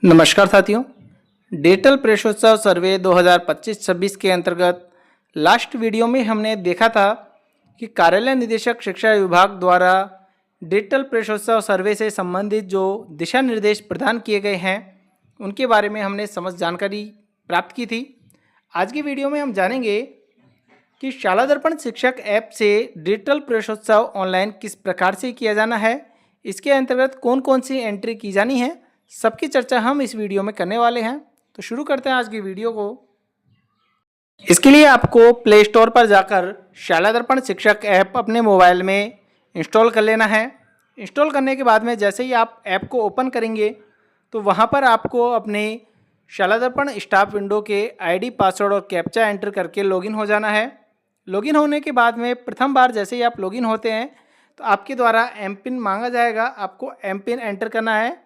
नमस्कार साथियों। डिजिटल प्रवेशोत्सव सर्वे 2025-26 के अंतर्गत लास्ट वीडियो में हमने देखा था कि कार्यालय निदेशक शिक्षा विभाग द्वारा डिजिटल प्रवेशोत्सव सर्वे से संबंधित जो दिशा निर्देश प्रदान किए गए हैं उनके बारे में हमने समस्त जानकारी प्राप्त की थी। आज की वीडियो में हम जानेंगे कि शाला दर्पण शिक्षक ऐप से डिजिटल प्रवेशोत्सव ऑनलाइन किस प्रकार से किया जाना है, इसके अंतर्गत कौन कौन सी एंट्री की जानी है, सबकी चर्चा हम इस वीडियो में करने वाले हैं। तो शुरू करते हैं आज की वीडियो को। इसके लिए आपको प्ले स्टोर पर जाकर शाला दर्पण शिक्षक ऐप अपने मोबाइल में इंस्टॉल कर लेना है। इंस्टॉल करने के बाद में जैसे ही आप ऐप को ओपन करेंगे तो वहां पर आपको अपने शाला दर्पण स्टाफ विंडो के आईडी, पासवर्ड और कैप्चा एंटर करके लॉगिन हो जाना है। लॉगिन होने के बाद में प्रथम बार जैसे ही आप लॉगिन होते हैं तो आपके द्वारा एम पिन मांगा जाएगा, आपको एम पिन एंटर करना है।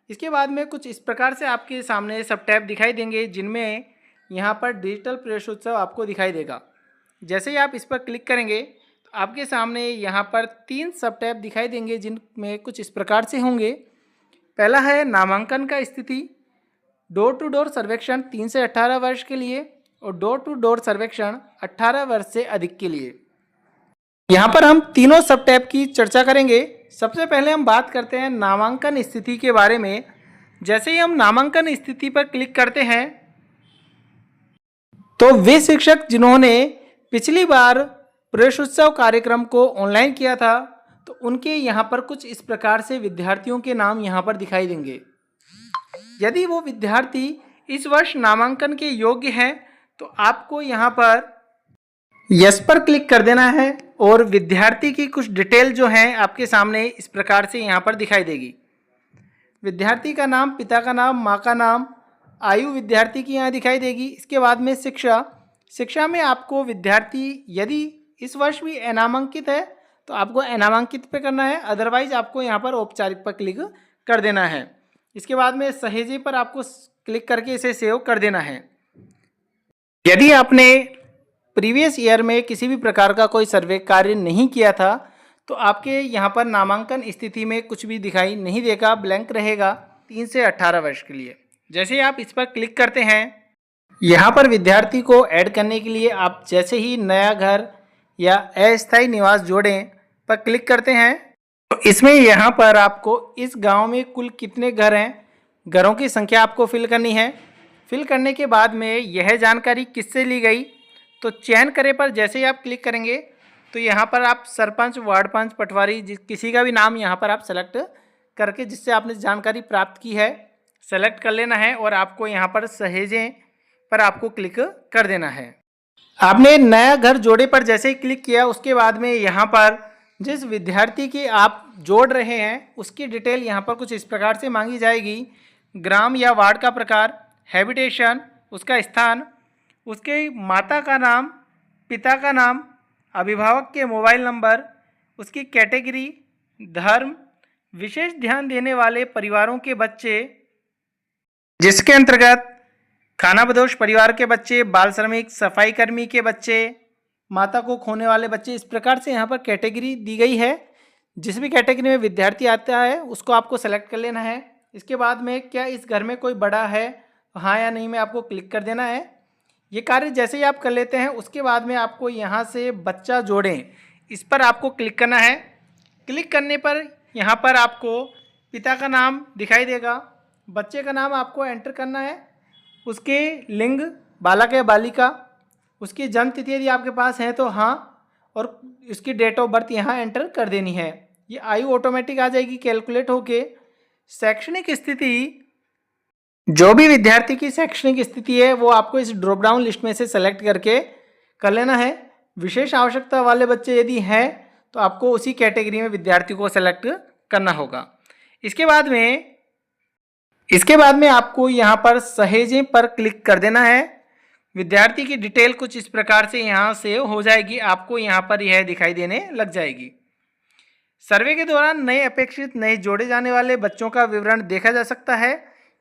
इसके बाद में कुछ इस प्रकार से आपके सामने सब टैब दिखाई देंगे जिनमें यहाँ पर डिजिटल प्रवेशोत्सव आपको दिखाई देगा। जैसे ही आप इस पर क्लिक करेंगे तो आपके सामने यहाँ पर 3 सब टैब दिखाई देंगे जिनमें कुछ इस प्रकार से होंगे। पहला है नामांकन का स्थिति, डोर टू डोर सर्वेक्षण 3 से 18 वर्ष के लिए और डोर टू डोर सर्वेक्षण 18 वर्ष से अधिक के लिए। यहाँ पर हम तीनों सब टैब की चर्चा करेंगे। सबसे पहले हम बात करते हैं नामांकन स्थिति के बारे में। जैसे ही हम नामांकन स्थिति पर क्लिक करते हैं तो वे शिक्षक जिन्होंने पिछली बार प्रवेशोत्सव कार्यक्रम को ऑनलाइन किया था तो उनके यहाँ पर कुछ इस प्रकार से विद्यार्थियों के नाम यहाँ पर दिखाई देंगे। यदि वो विद्यार्थी इस वर्ष नामांकन के योग्य हैं तो आपको यहाँ पर यस पर क्लिक कर देना है और विद्यार्थी की कुछ डिटेल जो है आपके सामने इस प्रकार से यहाँ पर दिखाई देगी। विद्यार्थी का नाम, पिता का नाम, माँ का नाम, आयु विद्यार्थी की यहाँ दिखाई देगी। इसके बाद में शिक्षा में आपको विद्यार्थी यदि इस वर्ष भी अनामांकित है तो आपको अनामांकित पे करना है, अदरवाइज आपको यहाँ पर औपचारिक पर क्लिक कर देना है। इसके बाद में सहेजे पर आपको क्लिक करके इसे सेव कर देना है। यदि आपने प्रीवियस ईयर में किसी भी प्रकार का कोई सर्वे कार्य नहीं किया था तो आपके यहाँ पर नामांकन स्थिति में कुछ भी दिखाई नहीं देगा, ब्लैंक रहेगा 3 से 18 वर्ष के लिए। जैसे ही आप इस पर क्लिक करते हैं, यहाँ पर विद्यार्थी को ऐड करने के लिए आप जैसे ही नया घर या अस्थायी निवास जोड़ें पर क्लिक करते हैं तो इसमें यहाँ पर आपको इस गाँव में कुल कितने घर हैं, घरों की संख्या आपको फिल करनी है। फिल करने के बाद में यह जानकारी किससे ली गई तो चयन करे पर जैसे ही आप क्लिक करेंगे तो यहाँ पर आप सरपंच, वार्ड पंच, पटवारी किसी का भी नाम यहाँ पर आप सेलेक्ट करके जिससे आपने जानकारी प्राप्त की है सेलेक्ट कर लेना है और आपको यहाँ पर सहेजें पर आपको क्लिक कर देना है। आपने नया घर जोड़े पर जैसे ही क्लिक किया उसके बाद में यहाँ पर जिस विद्यार्थी की आप जोड़ रहे हैं उसकी डिटेल यहाँ पर कुछ इस प्रकार से मांगी जाएगी। ग्राम या वार्ड का प्रकार, हैबिटेशन, उसका स्थान, उसके माता का नाम, पिता का नाम, अभिभावक के मोबाइल नंबर, उसकी कैटेगरी, धर्म, विशेष ध्यान देने वाले परिवारों के बच्चे जिसके अंतर्गत खानाबदोश परिवार के बच्चे, बाल श्रमिक, सफाई कर्मी के बच्चे, माता को खोने वाले बच्चे, इस प्रकार से यहाँ पर कैटेगरी दी गई है। जिस भी कैटेगरी में विद्यार्थी आता है उसको आपको सेलेक्ट कर लेना है। इसके बाद में क्या इस घर में कोई बड़ा है, हाँ या नहीं में आपको क्लिक कर देना है। ये कार्य जैसे ही आप कर लेते हैं उसके बाद में आपको यहाँ से बच्चा जोड़ें इस पर आपको क्लिक करना है। क्लिक करने पर यहाँ पर आपको पिता का नाम दिखाई देगा, बच्चे का नाम आपको एंटर करना है, उसके लिंग बालक या बालिका, उसकी जन्म तिथि यदि आपके पास है तो हाँ, और उसकी डेट ऑफ बर्थ यहाँ एंटर कर देनी है। ये आयु ऑटोमेटिक आ जाएगी कैलकुलेट होके। शैक्षणिक स्थिति, जो भी विद्यार्थी की शैक्षणिक स्थिति है वो आपको इस ड्रॉप डाउन लिस्ट में से सेलेक्ट करके कर लेना है। विशेष आवश्यकता वाले बच्चे यदि हैं तो आपको उसी कैटेगरी में विद्यार्थी को सेलेक्ट करना होगा। इसके बाद में आपको यहाँ पर सहेजें पर क्लिक कर देना है। विद्यार्थी की डिटेल कुछ इस प्रकार से यहाँ सेव हो जाएगी, आपको यहाँ पर यह दिखाई देने लग जाएगी। सर्वे के दौरान नए अपेक्षित नए जोड़े जाने वाले बच्चों का विवरण देखा जा सकता है।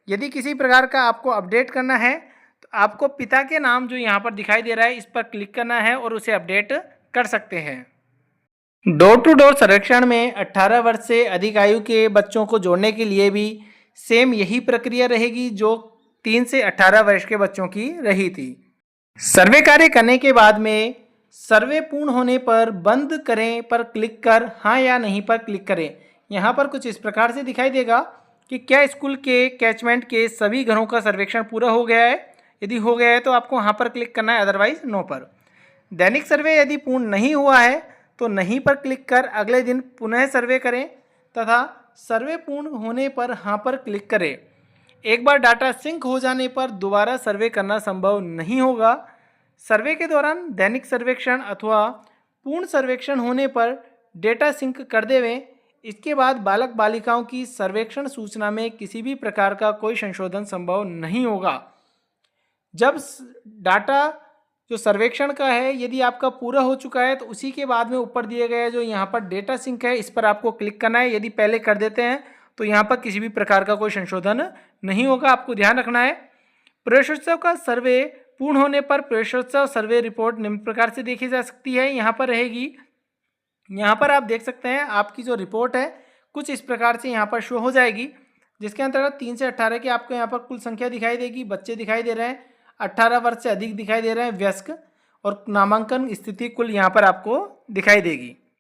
यदि किसी प्रकार का आपको अपडेट करना है तो आपको पिता के नाम जो यहाँ पर दिखाई दे रहा है इस पर क्लिक करना है और उसे अपडेट कर सकते हैं। डोर टू डोर सर्वेक्षण में 18 वर्ष से अधिक आयु के बच्चों को जोड़ने के लिए भी सेम यही प्रक्रिया रहेगी जो 3 से 18 वर्ष के बच्चों की रही थी। सर्वे कार्य करने के बाद में सर्वे पूर्ण होने पर बंद करें पर क्लिक कर हाँ या नहीं पर क्लिक करें। यहाँ पर कुछ इस प्रकार से दिखाई देगा कि क्या स्कूल के कैचमेंट के सभी घरों का सर्वेक्षण पूरा हो गया है। यदि हो गया है तो आपको हाँ पर क्लिक करना है, अदरवाइज नो पर। दैनिक सर्वे यदि पूर्ण नहीं हुआ है तो नहीं पर क्लिक कर अगले दिन पुनः सर्वे करें तथा सर्वे पूर्ण होने पर हाँ पर क्लिक करें। एक बार डाटा सिंक हो जाने पर दोबारा सर्वे करना संभव नहीं होगा। सर्वे के दौरान दैनिक सर्वेक्षण अथवा पूर्ण सर्वेक्षण होने पर डेटा सिंक कर देवें। इसके बाद बालक बालिकाओं की सर्वेक्षण सूचना में किसी भी प्रकार का कोई संशोधन संभव नहीं होगा। जब डाटा जो सर्वेक्षण का है यदि आपका पूरा हो चुका है तो उसी के बाद में ऊपर दिए गए जो यहाँ पर डेटा सिंक है इस पर आपको क्लिक करना है। यदि पहले कर देते हैं तो यहाँ पर किसी भी प्रकार का कोई संशोधन नहीं होगा। आपको ध्यान रखना है। प्रवेशोत्सव का सर्वे पूर्ण होने पर प्रवेशोत्सव सर्वे रिपोर्ट निम्न प्रकार से देखी जा सकती है। यहाँ पर रहेगी, यहाँ पर आप देख सकते हैं आपकी जो रिपोर्ट है कुछ इस प्रकार से यहाँ पर शो हो जाएगी, जिसके अंतर्गत 3 से 18 की आपको यहाँ पर कुल संख्या दिखाई देगी। बच्चे दिखाई दे रहे हैं, 18 वर्ष से अधिक दिखाई दे रहे हैं वयस्क, और नामांकन स्थिति कुल यहाँ पर आपको दिखाई देगी।